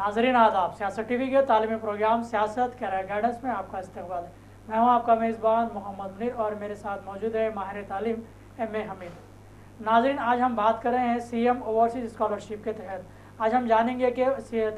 नाज़रीन आदाब, सियासत टीवी के तालीमी प्रोग्राम सियासत कैरियर गाइडेंस में आपका इस्तकबाल है। मैं हूं आपका मेज़बान मोहम्मद मुनीर और मेरे साथ मौजूद है माहिर तालीम एम ए हमीद। नाज़रीन, आज हम बात कर रहे हैं सीएम ओवरसीज़ स्कॉलरशिप के तहत। आज हम जानेंगे कि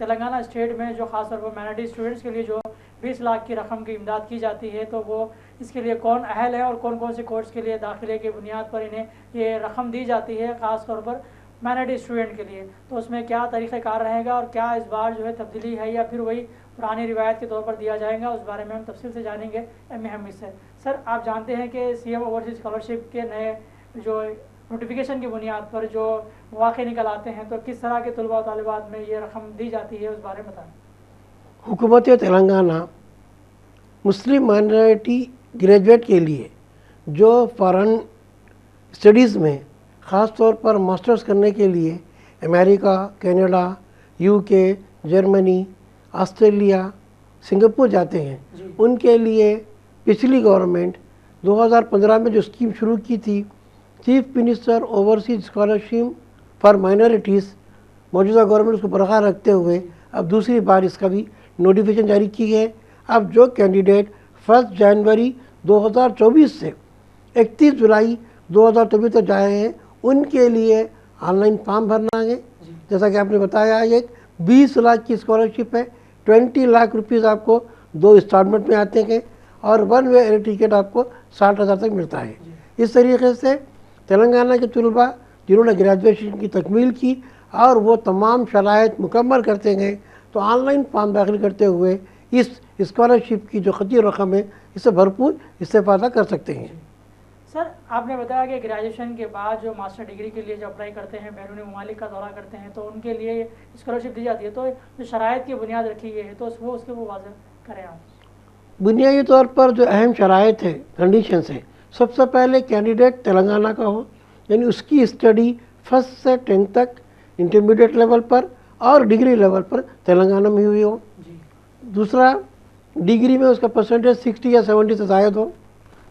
तेलंगाना स्टेट में जो ख़ासतौर पर माइनॉरिटी स्टूडेंट्स के लिए जो 20 लाख की रकम की इमदाद की जाती है, तो वो इसके लिए कौन अहल है और कौन कौन से कोर्स के लिए दाखिले की बुनियाद पर इन्हें ये रकम दी जाती है, ख़ास तौर पर माइनॉरिटी स्टूडेंट के लिए। तो उसमें क्या तरीक़ाकार रहेगा और क्या इस बार जो है तब्दीली है या फिर वही पुरानी रिवायत के तौर पर दिया जाएगा, उस बारे में हम तफसील से जानेंगे एम ए हमीद से। सर, आप जानते हैं कि सीएम ओवरसीज़ स्कॉलरशिप के नए जो नोटिफिकेशन की बुनियाद पर जो मौक़े निकल आते हैं, तो किस तरह के तलबा और तालिबात में ये रकम दी जाती है, उस बारे में बताएँ। हुकूमत तेलंगाना मुस्लिम माइनॉरिटी ग्रेजुएट के लिए जो फ़ॉरेन स्टडीज़ में ख़ास तौर पर मास्टर्स करने के लिए America, Canada, UK, Germany, Australia, Singapore जाते हैं, उनके लिए पिछली गवर्नमेंट 2015 में जो स्कीम शुरू की थी, chief minister overseas scholarship for minorities, मौजूदा गवर्नमेंट उसको बरकरार रखते हुए अब दूसरी बार इसका भी नोटिफिकेशन जारी की है। अब जो कैंडिडेट 1 जनवरी 2024 से 31 जुलाई 2024 तक जा रहे हैं, उनके लिए ऑनलाइन फॉर्म भरना है। जैसा कि आपने बताया, एक 20 लाख की स्कॉलरशिप है। 20 लाख रुपीज़ आपको 2 इंस्टॉलमेंट में आते हैं और 1 वे एयर टिकट आपको 60,000 तक मिलता है। इस तरीके से तेलंगाना के तलबा जिन्होंने ग्रेजुएशन की तकमील की और वो तमाम शराइत मुकम्मल करते गए, तो ऑनलाइन फॉर्म दाखिल करते हुए इस स्कॉलरशिप की जो खती रकम है, इससे भरपूर इस्तेफादा कर सकते हैं। सर, आपने बताया कि ग्रेजुएशन के बाद जो मास्टर डिग्री के लिए जो अप्लाई करते हैं, बैरूनी ममालिक का दौरा करते हैं, तो उनके लिए स्कॉलरशिप दी जाती है। तो जो शराइत की बुनियाद रखी गई है, तो वो वाज़ह करें आप। बुनियादी तौर पर जो अहम शराइत है, कंडीशंस हैं, सबसे पहले कैंडिडेट तेलंगाना का हो, यानी उसकी स्टडी 1st से 10th तक इंटरमीडिएट लेवल पर और डिग्री लेवल पर तेलंगाना में हुई हो। दूसरा, डिग्री में उसका परसेंटेज 60 या 70 से ज़ायद हो।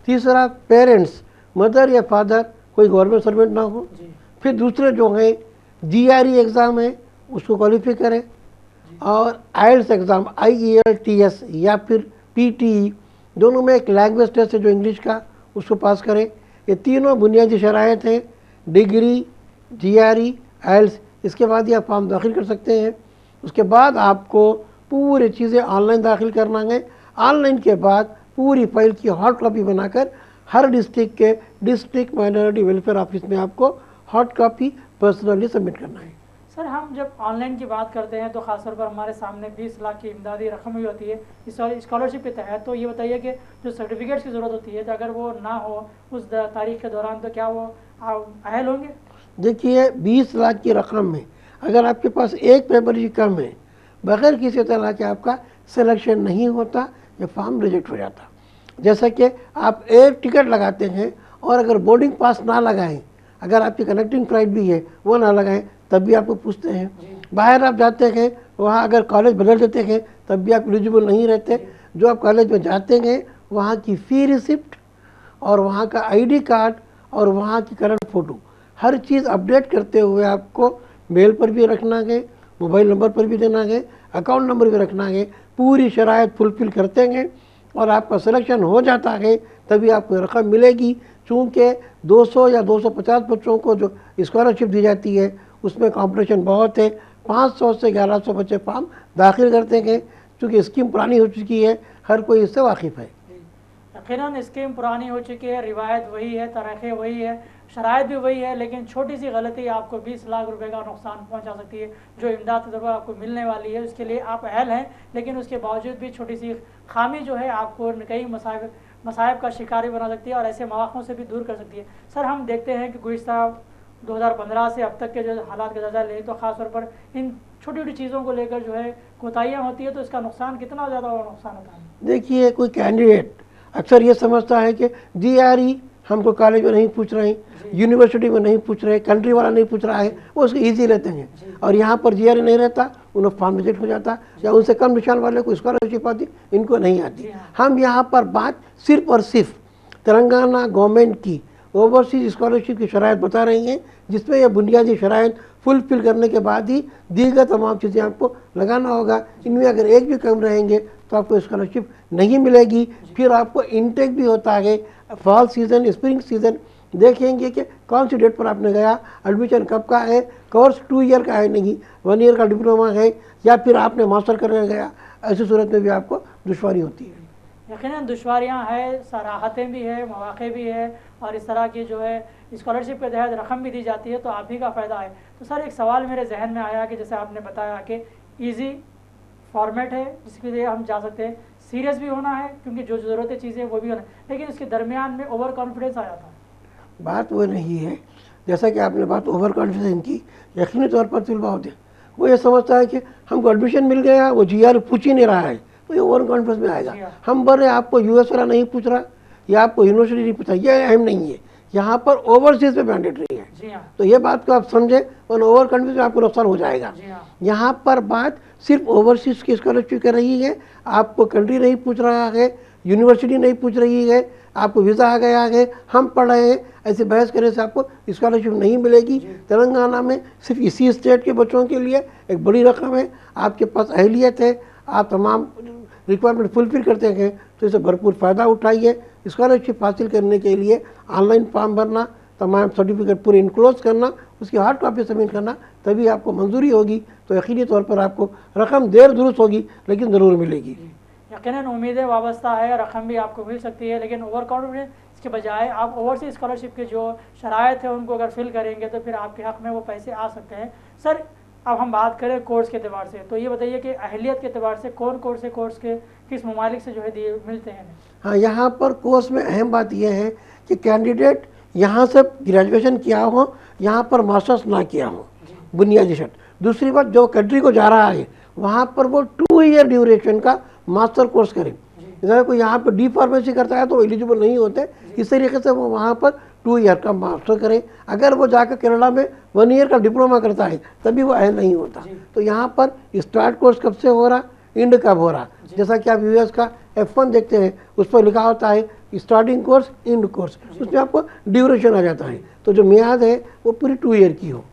तीसरा, पेरेंट्स मदर या फादर कोई गवर्नमेंट सर्वेंट ना हो। फिर दूसरे जो हैं GRE एग्ज़ाम है, उसको क्वालिफाई करें, और आइल्स एग्ज़ाम IELTS या फिर PTE, दोनों में एक लैंग्वेज टेस्ट है जो इंग्लिश का, उसको पास करें। ये तीनों बुनियादी शराइत हैं, डिग्री, GRE, आइल्स। इसके बाद ही आप फॉर्म दाखिल कर सकते हैं। उसके बाद आपको पूरी चीज़ें ऑनलाइन दाखिल करना है। ऑनलाइन के बाद पूरी फाइल की हॉट कॉपी बनाकर हर डिस्ट्रिक्ट के डिस्ट्रिक्ट माइनॉरिटी वेलफेयर ऑफिस में आपको हॉट कॉपी पर्सनली सबमिट करना है। सर, हम जब ऑनलाइन की बात करते हैं तो ख़ासतौर पर हमारे सामने 20 लाख की इमदादी रकम हुई होती है इस स्कॉलरशिप के तहत। तो ये बताइए कि जो सर्टिफिकेट्स की ज़रूरत होती है, तो अगर वो ना हो उस तारीख के दौरान, तो क्या वो अहल होंगे? देखिए, 20 लाख की रकम में अगर आपके पास एक पेपर ही कम है, बगैर किसी तरह के आपका सिलेक्शन नहीं होता, ये फॉर्म रिजेक्ट हो जाता। जैसा कि आप एयर टिकट लगाते हैं और अगर बोर्डिंग पास ना लगाएं, अगर आपकी कनेक्टिंग फ्लाइट भी है वो ना लगाएं, तब भी आपको पूछते हैं। बाहर आप जाते हैं, वहाँ अगर कॉलेज बदल देते हैं, तब भी आप एलिजिबल नहीं रहते। जो आप कॉलेज में जाते हैं, वहाँ की फ़ी रिसिप्ट और वहाँ का ID कार्ड और वहाँ की करंट फ़ोटो, हर चीज़ अपडेट करते हुए आपको मेल पर भी रखना है, मोबाइल नंबर पर भी देना है, अकाउंट नंबर भी रखना है। पूरी शराइत फुलफिल करते हैं और आपका सिलेक्शन हो जाता है, तभी आपको रकम मिलेगी। चूँकि 200 या 250 बच्चों को जो स्कॉलरशिप दी जाती है, उसमें कंपटीशन बहुत है। 500 से 1100 बच्चे फॉर्म दाखिल करते हैं। चूँकि स्कीम पुरानी हो चुकी है, हर कोई इससे वाकिफ़ है। यकीनन स्कीम पुरानी हो चुकी है, रिवायत वही है, तारीखें वही है, शराइत भी वही है, लेकिन छोटी सी गलती आपको 20 लाख रुपए का नुकसान पहुंचा सकती है। जो इमदाद के तौर पर आपको मिलने वाली है, उसके लिए आप अहल हैं, लेकिन उसके बावजूद भी छोटी सी खामी जो है आपको कई मसाइब का शिकारी बना सकती है और ऐसे मौक़ों से भी दूर कर सकती है। सर, हम देखते हैं कि गुज़िश्ता 2015 से अब तक के जो हालात का जायजा लें, तो ख़ासतौर पर इन छोटी छोटी चीज़ों को लेकर जो है कोताहियाँ होती है, तो इसका नुकसान कितना ज़्यादा नुकसान होता है? देखिए, कोई कैंडिडेट अक्सर ये समझता है कि GRE हमको कॉलेज में नहीं पूछ रहे हैं, यूनिवर्सिटी में नहीं पूछ रहे, कंट्री वाला नहीं पूछ रहा है, वो उसको ईजी लेते हैं। और यहाँ पर GRE नहीं रहता, उन्हें फॉर्म रिजेक्ट हो जाता, या उनसे कम निशान वाले को स्कॉलरशिप आती, इनको नहीं आती। हम यहाँ पर बात सिर्फ और सिर्फ तेलंगाना गवर्नमेंट की ओवरसीज स्कॉलरशिप की शराइत बता रही हैं, जिसमें यह बुनियादी शराइत फुलफिल करने के बाद ही दी गई तमाम चीज़ें आपको लगाना होगा। इनमें अगर एक भी कम रहेंगे तो आपको स्कॉलरशिप नहीं मिलेगी। फिर आपको इनटेक भी होता है, फॉल सीज़न, स्प्रिंग सीज़न देखेंगे कि कौन सी डेट पर आपने गया, एडमिशन कब का है, कोर्स 2 ईयर का है नहीं 1 ईयर का डिप्लोमा है, या फिर आपने मास्टर करने गया, ऐसी सूरत में भी आपको दुश्वारी होती है। यकीनन दुश्वारियाँ हैं, सराहतें भी है, मौक़े भी है, और इस तरह की जो है स्कॉलरशिप के तहत रकम भी दी जाती है, तो आप ही का फ़ायदा है। तो सर एक सवाल मेरे जहन में आया कि जैसे आपने बताया कि ईजी फॉर्मेट है जिसके लिए हम जा सकते हैं, सीरियस भी होना है क्योंकि जो ज़रूरत चीज़ें वो भी होना है, लेकिन इसके दरमियान में ओवर कॉन्फिडेंस आ जाता है। बात वो नहीं है, जैसा कि आपने बात ओवर कॉन्फिडेंस की, यकीनी तौर पर तलबा होते हैं वो ये समझता है कि हमको एडमिशन मिल गया, वो GR पूछ ही नहीं रहा है, तो ये ओवर कॉन्फिडेंस में आएगा। हम बोल रहे आपको US वाला नहीं पूछ रहा या आपको यूनिवर्सिटी नहीं पूछा, ये अहम नहीं है, यहाँ पर ओवरसीज पे मैंडेटरी है। तो ये बात को आप समझें, और ओवर कॉन्फिडेंस में आपको नुकसान हो जाएगा। यहाँ पर बात सिर्फ ओवरसीज की स्कॉलरशिप कर रही है, आपको कंट्री नहीं पूछ रहा है, यूनिवर्सिटी नहीं पूछ रही है, आपको वीज़ा आ गया है, हम पढ़ रहे हैं, ऐसे बहस करने से आपको स्कॉलरशिप नहीं मिलेगी। तेलंगाना में सिर्फ इसी स्टेट के बच्चों के लिए एक बड़ी रकम है, आपके पास अहलियत है, आप तमाम रिक्वायरमेंट फुलफिल करते हैं, तो इसे भरपूर फ़ायदा उठाइए। स्कॉलरशिप हासिल करने के लिए ऑनलाइन फॉर्म भरना, तमाम सर्टिफिकेट पूरे इनक्लोज करना, उसकी हार्ड कॉपी सबमिट करना, तभी आपको मंजूरी होगी। तो यकीनी तौर पर आपको रकम देर दुरुस्त होगी लेकिन ज़रूर मिलेगी। यकीनन उम्मीदें वाबस्ता है, रकम भी आपको मिल सकती है, लेकिन ओवर कॉन्फिडेंस के बजाय आप ओवरसीज स्कॉलरशिप के जो शराइत है उनको अगर फिल करेंगे तो फिर आपके हक़ में वो पैसे आ सकते हैं। सर अब हम बात करें कोर्स के अतबार से, तो ये बताइए कि अहलियत के अतबार से कौन कोर्स है, कोर्स के किस ममालिक से जो है दिए मिलते हैं? हाँ, यहाँ पर कोर्स में अहम बात यह है कि कैंडिडेट यहाँ से ग्रेजुएशन किया हो, यहाँ पर मास्टर्स ना किया हो, बुनियादी शर्त। दूसरी बात, जो कंट्री को जा रहा है वहाँ पर वो 2 ईयर ड्यूरेशन का मास्टर कोर्स करें। अगर कोई यहाँ पर डी फार्मेसी करता है तो एलिजिबल नहीं होते, इस तरीके से वो वहाँ पर 2 ईयर का मास्टर करें। अगर वो जाकर कनाडा में 1 ईयर का डिप्लोमा करता है तभी वो अहल नहीं होता। तो यहाँ पर स्टार्ट कोर्स कब से हो रहा, एंड कब हो रहा, जैसा कि आप US का F1 देखते हैं, उस पर लिखा होता है स्टार्टिंग कोर्स, एंड कोर्स, उसमें आपको ड्यूरेशन आ जाता है। तो जो मियाद है वो पूरी 2 ईयर की हो।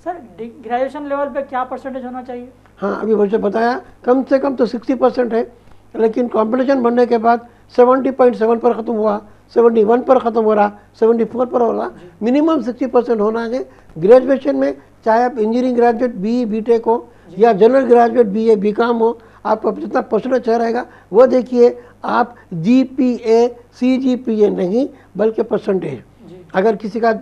सर ग्रेजुएशन लेवल पे क्या परसेंटेज होना चाहिए? हाँ, अभी मुझे बताया कम से कम तो 60% है, लेकिन कंपटीशन बढ़ने के बाद 70.7 पर ख़त्म हुआ, 71 पर ख़त्म हो रहा, 74 पर हो रहा, मिनिमम 60% होना है ग्रेजुएशन में। चाहे आप इंजीनियरिंग ग्रेजुएट BE BTech हो या जनरल ग्रेजुएट BA BCom हो, आपका जितना परसेंटेज अच्छा रहेगा वो देखिए। आप GPA CGPA नहीं बल्कि परसेंटेज, अगर किसी का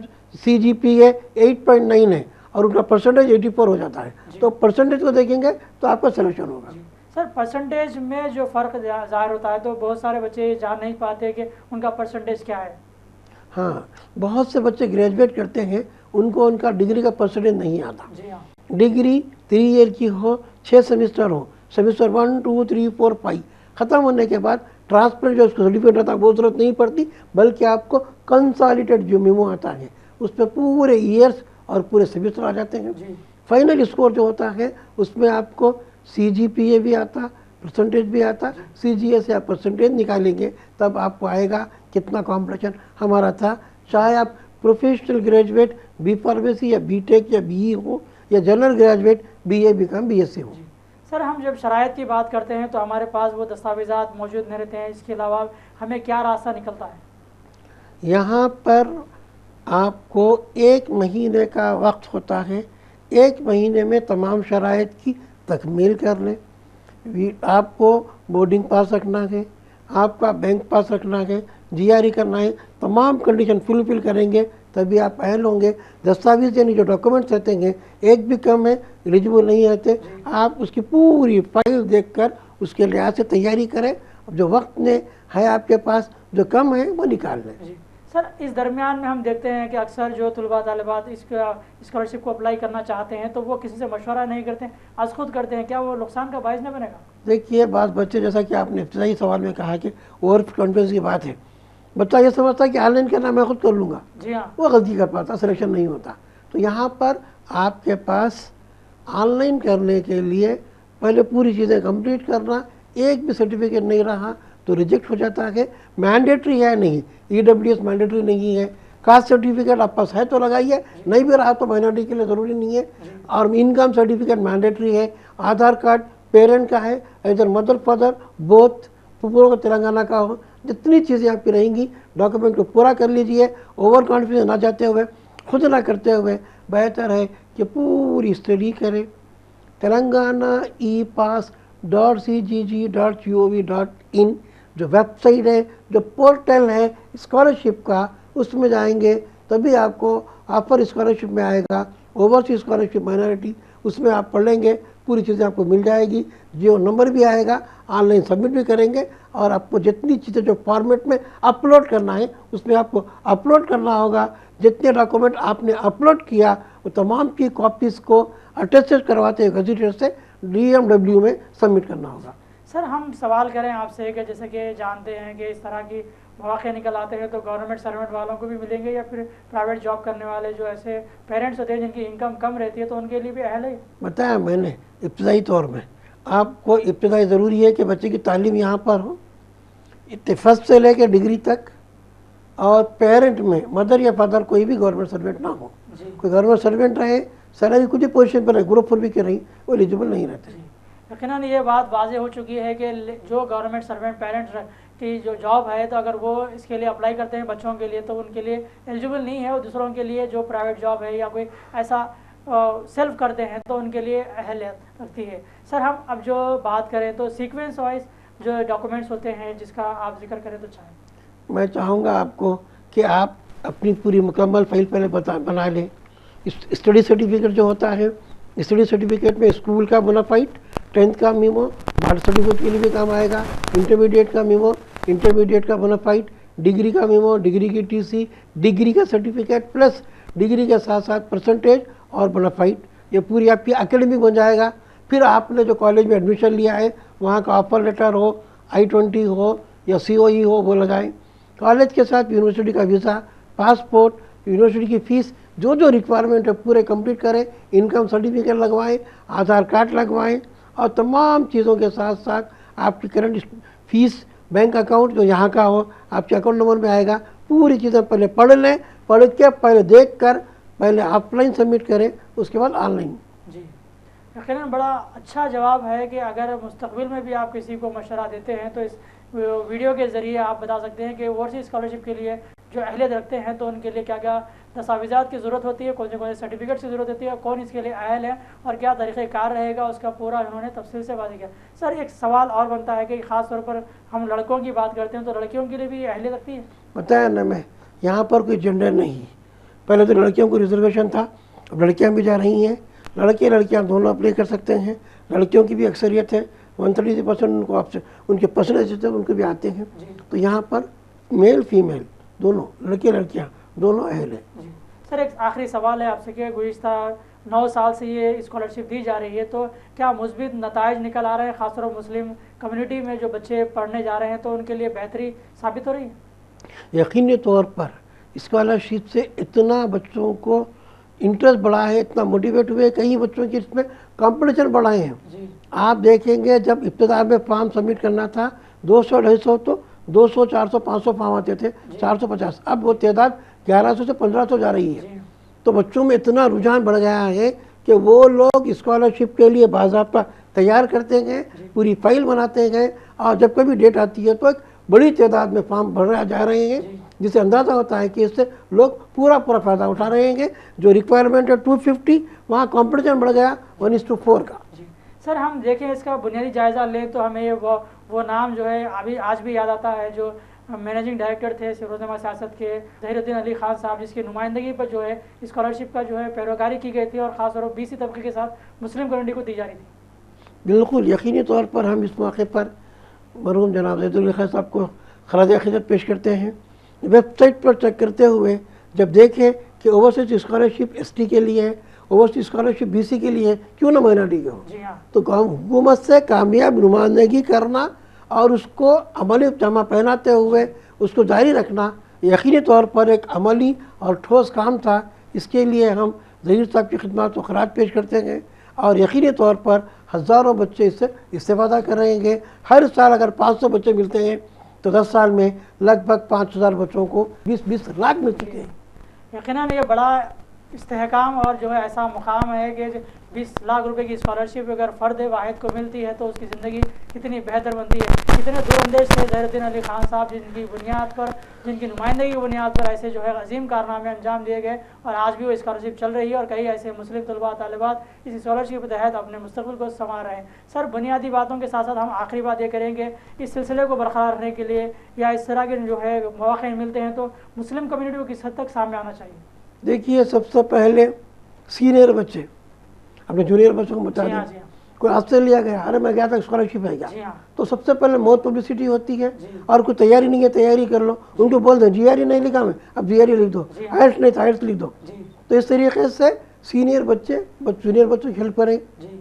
CGPA 8.9 है और उनका परसेंटेज 84 हो जाता है तो परसेंटेज को देखेंगे तो आपका सिलेक्शन होगा। सर परसेंटेज में जो फ़र्क ज़ाहिर होता है तो बहुत सारे बच्चे जान नहीं पाते कि उनका परसेंटेज क्या है। हाँ, बहुत से बच्चे ग्रेजुएट करते हैं, उनको उनका डिग्री का परसेंटेज नहीं आता। जी हाँ, डिग्री 3 ईयर की हो, 6 सेमेस्टर हो, सेमेस्टर 1 2 3 4 5 ख़त्म होने के बाद ट्रांसफर जो उसको सर्टिफिकेट आता है वो ज़रूरत नहीं पड़ती, बल्कि आपको कंसोलिडेटेड जो मेमो आता है उस पर पूरे ईयर्स और पूरे सेमेस्टर आ जाते हैं। फाइनल स्कोर जो होता है उसमें आपको CGPA भी आता, परसेंटेज भी आता, CGA से आप परसेंटेज निकालेंगे तब आपको आएगा कितना कॉम्पिटिशन हमारा था। चाहे आप प्रोफेशनल ग्रेजुएट B फार्मेसी या BTech या BE हो या general graduate BA BCom BSc हो। सर हम जब शराइत की बात करते हैं तो हमारे पास वो दस्तावेज़ात मौजूद नहीं रहते हैं, इसके अलावा हमें क्या रास्ता निकलता है? यहाँ पर आपको 1 महीने का वक्त होता है, 1 महीने में तमाम शराइत की तकमील कर लें। आपको बोर्डिंग पास रखना है, आपका बैंक पास रखना है, GRE करना है, तमाम कंडीशन फुलफिल करेंगे तभी आप अहल होंगे। दस्तावेज यानी जो डॉक्यूमेंट्स रहते हैं एक भी कम है, एलिजिबल नहीं रहते, आप उसकी पूरी फाइल देखकर उसके लिहाज से तैयारी करें। जो वक्त ने है आपके पास जो कम है वो निकाल लें। सर इस दरमियान में हम देखते हैं कि अक्सर जो तलबा तालिबात इसका स्कॉलरशिप को अप्लाई करना चाहते हैं तो वो किसी से मशवरा नहीं करते हैं, आज खुद करते हैं, क्या वो नुकसान का बायस न बनेगा? देखिए बात बच्चे, जैसा कि आपने इब्तिदाई सवाल में कहा कि ओवर कॉन्फिडेंस की बात है, बच्चा ये समझता है कि ऑनलाइन करना मैं खुद कर लूँगा। जी हाँ, वो गलती कर पाता, सिलेक्शन नहीं होता। तो यहाँ पर आपके पास ऑनलाइन करने के लिए पहले पूरी चीज़ें कंप्लीट करना, एक भी सर्टिफिकेट नहीं रहा तो रिजेक्ट हो जाता है। मैंडेटरी है नहीं, EWS मैंडेटरी नहीं है, कास्ट सर्टिफिकेट आप पास है तो लगाइए, नहीं भी रहा तो माइनॉरिटी के लिए ज़रूरी नहीं है। और इनकम सर्टिफिकेट मैंडेटरी है। आधार कार्ड पेरेंट का है, इधर मदर फादर बोथ, पूरा को तेलंगाना का हो। जितनी चीज़ें आपकी रहेंगी डॉक्यूमेंट को पूरा कर लीजिए। ओवर कॉन्फिडेंस ना जाते हुए, खुद ना करते हुए बेहतर है कि पूरी स्टडी करें। तेलंगाना epass.cgg.gov.in जो वेबसाइट है, जो पोर्टल है स्कॉलरशिप का, उसमें जाएंगे तभी आपको ऑफर स्कॉलरशिप में आएगा। ओवरसीज स्कॉलरशिप माइनॉरिटी, उसमें आप पढ़ लेंगे, पूरी चीज़ें आपको मिल जाएगी। जियो नंबर भी आएगा, ऑनलाइन सबमिट भी करेंगे और आपको जितनी चीज़ें जो फॉर्मेट में अपलोड करना है उसमें आपको अपलोड करना होगा। जितने डॉक्यूमेंट आपने अपलोड किया वो तमाम की कॉपीज़ को अटेस्टेड करवाते हुए गज़ेटियर से DMW में सबमिट करना होगा। सर हम सवाल करें आपसे कि जैसे कि जानते हैं कि इस तरह की मौके निकल आते हैं तो गवर्नमेंट सर्वेंट वालों को भी मिलेंगे या फिर प्राइवेट जॉब करने वाले जो ऐसे पेरेंट्स होते हैं जिनकी इनकम कम रहती है तो उनके लिए भी अहल है? बताया मैंने इब्तदाई तौर में आपको, इब्तदाई ज़रूरी है कि बच्चे की तालीम यहाँ पर हो, फर्स्ट से लेकर डिग्री तक। और पेरेंट में मदर या फादर कोई भी गवर्नमेंट सर्वेंट ना हो। कोई गवर्नमेंट सर्वेंट रहे, सैलरी कुछ भी पोजीशन पर रहे, ग्रुप 4 भी के रही, वो एलिजिबल नहीं रहते। यकीनन ये बात वाज़ेह हो चुकी है कि जो गवर्नमेंट सर्वेंट पेरेंट्स की जो जॉब है तो अगर वो इसके लिए अप्लाई करते हैं बच्चों के लिए तो उनके लिए एलिजिबल नहीं है, और दूसरों के लिए जो प्राइवेट जॉब है या कोई ऐसा सेल्फ करते हैं तो उनके लिए अहलियत रखती है। सर हम अब जो बात करें तो सीक्वेंस वाइज जो डॉक्यूमेंट्स होते हैं जिसका आप जिक्र करें तो चाहें। मैं चाहूँगा आपको कि आप अपनी पूरी मुकम्मल फाइल पहले बना लें। स्टडी सर्टिफिकेट जो होता है, स्टडी सर्टिफिकेट में स्कूल का बोनाफाइड, 10th का मीमो, मार्क्स सर्टिफिकेट के लिए भी काम आएगा, इंटरमीडिएट का मीमो, इंटरमीडिएट का बोनाफाइड, डिग्री का मीमो, डिग्री की TC, डिग्री का सर्टिफिकेट प्लस डिग्री के साथ साथ परसेंटेज और बोनाफाइड, ये पूरी आपकी एकेडमिक बन जाएगा। फिर आपने जो कॉलेज में एडमिशन लिया है वहाँ का ऑफर लेटर हो, I-20 हो या COE हो वो लगाएं। कॉलेज के साथ यूनिवर्सिटी का वीज़ा, पासपोर्ट, यूनिवर्सिटी की फ़ीस, जो जो रिक्वायरमेंट है पूरे कंप्लीट करें। इनकम सर्टिफिकेट लगवाएं, आधार कार्ड लगवाएं और तमाम चीज़ों के साथ साथ आपकी करंट फीस, बैंक अकाउंट जो यहाँ का हो आपके अकाउंट नंबर में आएगा, पूरी चीज़ें पहले पढ़ लें। पढ़ के पहले देख कर पहले ऑफलाइन सबमिट करें, उसके बाद ऑनलाइन। जी यकीनन बड़ा अच्छा जवाब है कि अगर मुस्तकबिल में भी आप किसी को मशवरा देते हैं तो इस वीडियो के ज़रिए आप बता सकते हैं कि ओवरसीज़ स्कॉलरशिप के लिए जो अहलियत रखते हैं तो उनके लिए क्या क्या दस्तावेज़ात की ज़रूरत होती है, कौन से सर्टिफिकेट्स की ज़रूरत होती है, कौन इसके लिए अहल है और क्या तरीक़ेकार रहेगा, उसका पूरा उन्होंने तफसील से बात किया। सर एक सवाल और बनता है कि ख़ास तौर पर हम लड़कों की बात करते हैं तो लड़कियों के लिए भी अहलियत रखती है? बताया ना मैं, यहाँ पर कोई जेंडर नहीं। पहले तो लड़कियों को रिजर्वेशन था, अब लड़कियाँ भी जा रही हैं। लड़के लड़कियाँ दोनों अप्लाई कर सकते हैं। लड़कियों की भी अक्सरियत है, 130% उनको आपसे उनके परसेंटेज उनको भी आते हैं। तो यहाँ पर मेल फीमेल दोनों, लड़के लड़कियाँ दोनों अहल है। सर एक आखिरी सवाल है आपसे कि गुज़िश्ता 9 साल से ये स्कॉलरशिप दी जा रही है तो क्या मुस्बित नताइज निकल आ रहे हैं, ख़ासतौर मुस्लिम कम्युनिटी में जो बच्चे पढ़ने जा रहे हैं तो उनके लिए बेहतरी साबित हो रही है? यकीनी तौर पर स्कॉलरशिप से इतना बच्चों को इंटरेस्ट बढ़ा है, इतना मोटिवेट हुए, कई बच्चों की इसमें कंपटीशन बढ़ाए हैं। आप देखेंगे जब इब्तिदा में फॉर्म सबमिट करना था 200-250 तो 200, 400, 500 फॉर्म आते थे, 450, अब वो तादाद 1100 से 1500 जा रही है। तो बच्चों में इतना रुझान बढ़ गया है कि वो लोग स्कॉलरशिप के लिए बाज़ाब्ता तैयार करते गए, पूरी फाइल बनाते गए और जब कभी डेट आती है तो एक बड़ी तादाद में फॉर्म भर जा रहे हैं, जिससे अंदाज़ा होता है कि इससे लोग पूरा फ़ायदा उठा रहे हैं। जो रिक्वायरमेंट है 250, वहाँ कॉम्पिटिशन बढ़ गया 1:4 का। सर हम देखें इसका बुनियादी जायज़ा लें तो हमें वो नाम जो है अभी आज भी याद आता है जो मैनेजिंग डायरेक्टर थे रोज़नामा सियासत के, ज़हीरुद्दीन अली खान साहब, जिसकी नुमाइंदगी पर जो है स्कॉलरशिप का जो है पैरोकारी की गई थी और ख़ास तौर पर BC तबके के साथ मुस्लिम कम्युनिटी को दी जा रही थी। बिल्कुल यकीनी तौर पर हम इस मौके पर मरहूम जनाब ज़हीरुद्दीन खान साहब को खराज अक़ीदत पेश करते हैं। वेबसाइट पर चेक करते हुए जब देखें कि ओवरसीज स्कॉलरशिप ST के लिए है, ओवरसीज स्कॉलरशिप BC के लिए है, क्यों ना माइनॉरिटी के हो। तो हुकूमत से कामयाब नुमाइंदगी करना और उसको अमली जमा पहनाते हुए उसको जारी रखना यकीनी तौर पर एक अमली और ठोस काम था। इसके लिए हम ज़हीर साहब की खिदमत को खराज पेश करते हैं और यकीनी तौर पर हज़ारों बच्चे इससे इस्तेफ़ादा करेंगे। हर साल अगर 500 बच्चे मिलते हैं तो 10 साल में लगभग 5000 बच्चों को 20-20 लाख मिल चुके हैं। यकीनन ये बड़ा इस्तेहकाम और जो है ऐसा मुकाम है कि 20 लाख रुपए की स्कॉलरशिप अगर फ़र्द वाहिद को मिलती है तो उसकी ज़िंदगी कितनी बेहतर बनती है। कितने दूरअंदेश थे ज़हीरुद्दीन अली खान साहब जिनकी बुनियाद पर, जिनकी नुमाइंदगी की बुनियाद पर ऐसे जो है अजीम कारनामे अंजाम दिए गए और आज भी वो स्कॉलरशिप चल रही है और कई ऐसे मुस्लिम तलबा तालिबात इस स्कॉलरशिप के तहत अपने मुस्तक़बिल को संवार रहे हैं। सर, बुनियादी बातों के साथ साथ हम आखिरी बात ये करेंगे, इस सिलसिले को बरकरार रखने के लिए या इस तरह के जो है मौक़े मिलते हैं तो मुस्लिम कम्यूनिटी को किस हद तक सामने आना चाहिए? देखिए, सबसे पहले सीनियर बच्चे अपने जूनियर बच्चों को बता जी हाँ, दें। जी हाँ, कोई ऑस्ट्रेलिया गया, अरे मैं गया था स्कॉलरशिप है क्या, जी हाँ, तो सबसे पहले बहुत पब्लिसिटी होती है। जी। और कोई तैयारी नहीं है, तैयारी कर लो, उनको बोल दो जीआरई नहीं लिखा मैं, अब जीआरई लिख दो, जी हाँ। आइल्स नहीं तो आइल्स लिख दो। जी तो इस तरीके से सीनियर बच्चे जूनियर बच्चों की हेल्प करें। जी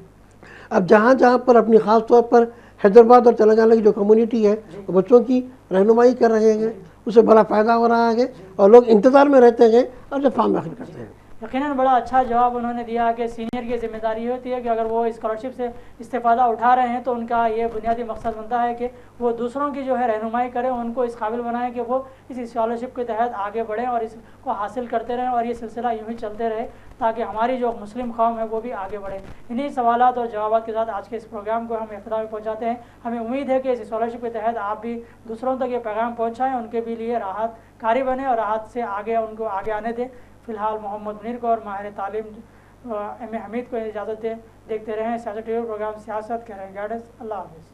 अब जहाँ जहाँ पर अपनी ख़ास तौर पर हैदराबाद और तेलंगाना की जो कम्युनिटी है वो बच्चों की रहनुमाई कर रहे हैं, उससे बड़ा फ़ायदा हो रहा है और लोग इंतज़ार में रहते हैं और जब फॉर्म दाखिल करते हैं। यकीनन बड़ा अच्छा जवाब उन्होंने दिया कि सीनियर की जिम्मेदारी होती है कि अगर वो स्कॉलरशिप से इस्तेफ़ादा उठा रहे हैं तो उनका ये बुनियादी मकसद बनता है कि वो दूसरों की जो है रहनुमाई करें, उनको इस काबिल बनाएं कि वो इस स्कॉलरशिप के तहत आगे बढ़ें और इसको हासिल करते रहें और ये सिलसिला यूँ ही चलते रहे ताकि हमारी जो मुस्लिम कौम है वो भी आगे बढ़े। इन्हीं सवालात और जवाबात के साथ आज के इस प्रोग्राम को हम इख्तिताम में पहुँचाते हैं। हमें उम्मीद है कि इस स्कॉलरशिप के तहत आप भी दूसरों तक ये पैगाम पहुँचाएँ, उनके भी लिए राहत कारी बने और राहत से आगे उनको आगे आने दें। फ़िलहाल मोहम्मद मुनीर को और माहिर तालीम एम ए हमीद को इजाज़त दें। देखते रहें सियासत टीवी प्रोग्राम सियासत करें गाइडेंस। अल्लाह हाफ़िज़।